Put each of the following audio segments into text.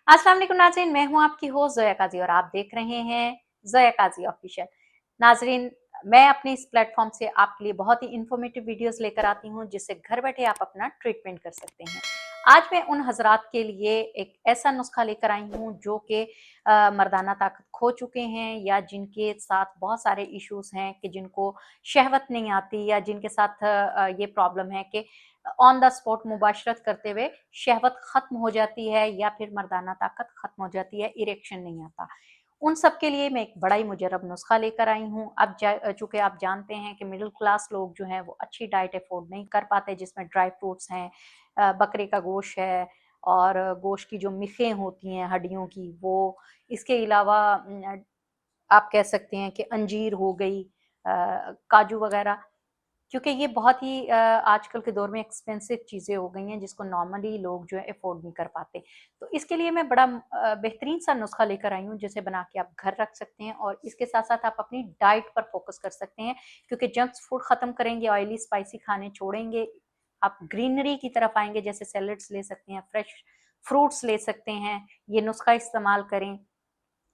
अस्सलाम वालेकुम नाज़रीन, मैं हूँ आपकी होस्ट ज़ोया काज़ी और आप देख रहे हैं ज़ोया काज़ी ऑफिशियल। नाज़रीन, मैं अपने इस प्लेटफॉर्म से आपके लिए बहुत ही इन्फॉर्मेटिव वीडियोस लेकर आती हूँ जिससे घर बैठे आप अपना ट्रीटमेंट कर सकते हैं। आज मैं उन हजरात के लिए एक ऐसा नुस्खा लेकर आई हूँ जो कि मर्दाना ताकत खो चुके हैं या जिनके साथ बहुत सारे इश्यूज हैं कि जिनको शहवत नहीं आती या जिनके साथ ये प्रॉब्लम है कि ऑन द स्पॉट मुबाशरत करते हुए शहवत खत्म हो जाती है या फिर मर्दाना ताकत खत्म हो जाती है, इरेक्शन नहीं आता। उन सब के लिए मैं एक बड़ा ही मुजर्रब नुस्खा लेकर आई हूँ। अब चूँकि आप जानते हैं कि मिडिल क्लास लोग जो हैं वो अच्छी डाइट अफ़ोर्ड नहीं कर पाते जिसमें ड्राई फ्रूट्स हैं, बकरे का गोश्त है और गोश्त की जो मिखें होती हैं हड्डियों की वो, इसके अलावा आप कह सकते हैं कि अंजीर हो गई, काजू वगैरह, क्योंकि ये बहुत ही आजकल के दौर में एक्सपेंसिव चीज़ें हो गई हैं जिसको नॉर्मली लोग जो है अफ़ोर्ड नहीं कर पाते। तो इसके लिए मैं बड़ा बेहतरीन सा नुस्खा लेकर आई हूँ जिसे बना के आप घर रख सकते हैं और इसके साथ-साथ आप अपनी डाइट पर फ़ोकस कर सकते हैं, क्योंकि जंक फूड ख़त्म करेंगे, ऑयली स्पाइसी खाने छोड़ेंगे, आप ग्रीनरी की तरफ आएँगे, जैसे सैलेड्स ले सकते हैं, फ्रेश फ्रूट्स ले सकते हैं, ये नुस्खा इस्तेमाल करें।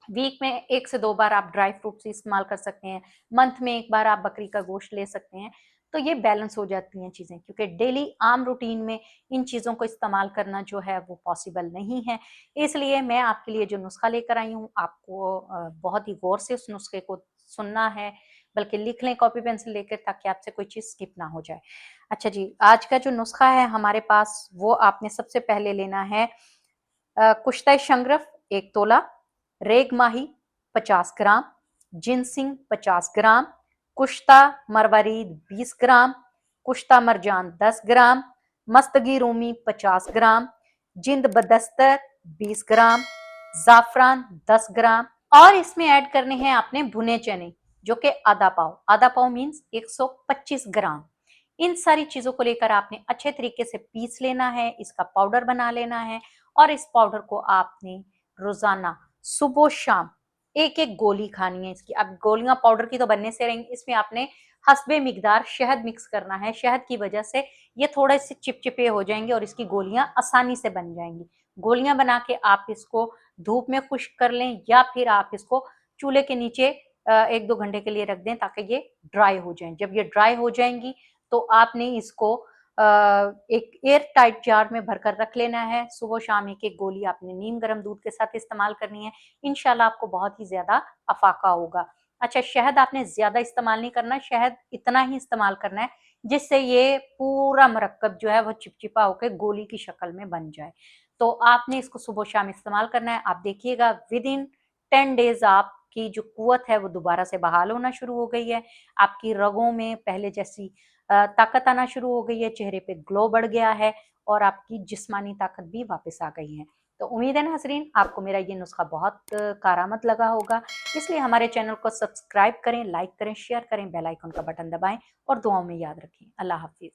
वीक में 1 से 2 बार आप ड्राई फ्रूट्स इस्तेमाल कर सकते हैं, मंथ में 1 बार आप बकरी का गोश्त ले सकते हैं, तो ये बैलेंस हो जाती हैं चीज़ें, क्योंकि डेली आम रूटीन में इन चीज़ों को इस्तेमाल करना जो है वो पॉसिबल नहीं है। इसलिए मैं आपके लिए जो नुस्खा लेकर आई हूँ, आपको बहुत ही गौर से उस नुस्खे को सुनना है, बल्कि लिख लें कॉपी पेंसिल लेकर ताकि आपसे कोई चीज़ स्किप ना हो जाए। अच्छा जी, आज का जो नुस्खा है हमारे पास वो आपने सबसे पहले लेना है कुश्ता शंग्रफ 1 तोला, रेग माही 50 ग्राम, जिनसिंग 50 ग्राम, कुश्ता मरवारीद 20 ग्राम, कुश्ता मरजान 10 ग्राम, मस्तगी रूमी 50 ग्राम, जिंद बदस्तर 20 ग्राम, जाफरान 10 ग्राम और इसमें ऐड करने हैं आपने भुने चने जो कि आधा पाव मीन्स 125 ग्राम। इन सारी चीजों को लेकर आपने अच्छे तरीके से पीस लेना है, इसका पाउडर बना लेना है और इस पाउडर को आपने रोजाना सुबह शाम एक एक गोली खानी है इसकी। अब गोलियां पाउडर की तो बनने से रहेंगी, इसमें आपने हस्बे मिकदार शहद मिक्स करना है। शहद की वजह से ये थोड़े से चिपचिपे हो जाएंगे और इसकी गोलियां आसानी से बन जाएंगी। गोलियां बना के आप इसको धूप में खुश्क कर लें या फिर आप इसको चूल्हे के नीचे 1-2 घंटे के लिए रख दें ताकि ये ड्राई हो जाए। जब ये ड्राई हो जाएंगी तो आपने इसको एक एयर टाइट जार में भरकर रख लेना है। सुबह शाम एक एक गोली आपने नीम गर्म दूध के साथ इस्तेमाल करनी है। इंशाल्लाह आपको बहुत ही ज्यादा अफाका होगा। अच्छा, शहद आपने ज्यादा इस्तेमाल नहीं करना, शहद इतना ही इस्तेमाल करना है जिससे ये पूरा मरकब जो है वो चिपचिपा होकर गोली की शक्ल में बन जाए। तो आपने इसको सुबह शाम इस्तेमाल करना है। आप देखिएगा विद इन 10 डेज आपकी जो कुव्वत है वो दोबारा से बहाल होना शुरू हो गई है। आपकी रगों में पहले जैसी ताकत आना शुरू हो गई है, चेहरे पे ग्लो बढ़ गया है और आपकी जिस्मानी ताकत भी वापस आ गई है। तो उम्मीद है नाज़रीन आपको मेरा ये नुस्खा बहुत कारआमद लगा होगा। इसलिए हमारे चैनल को सब्सक्राइब करें, लाइक करें, शेयर करें, बेल आइकन का बटन दबाएं और दुआओं में याद रखें। अल्लाह हाफ़िज़।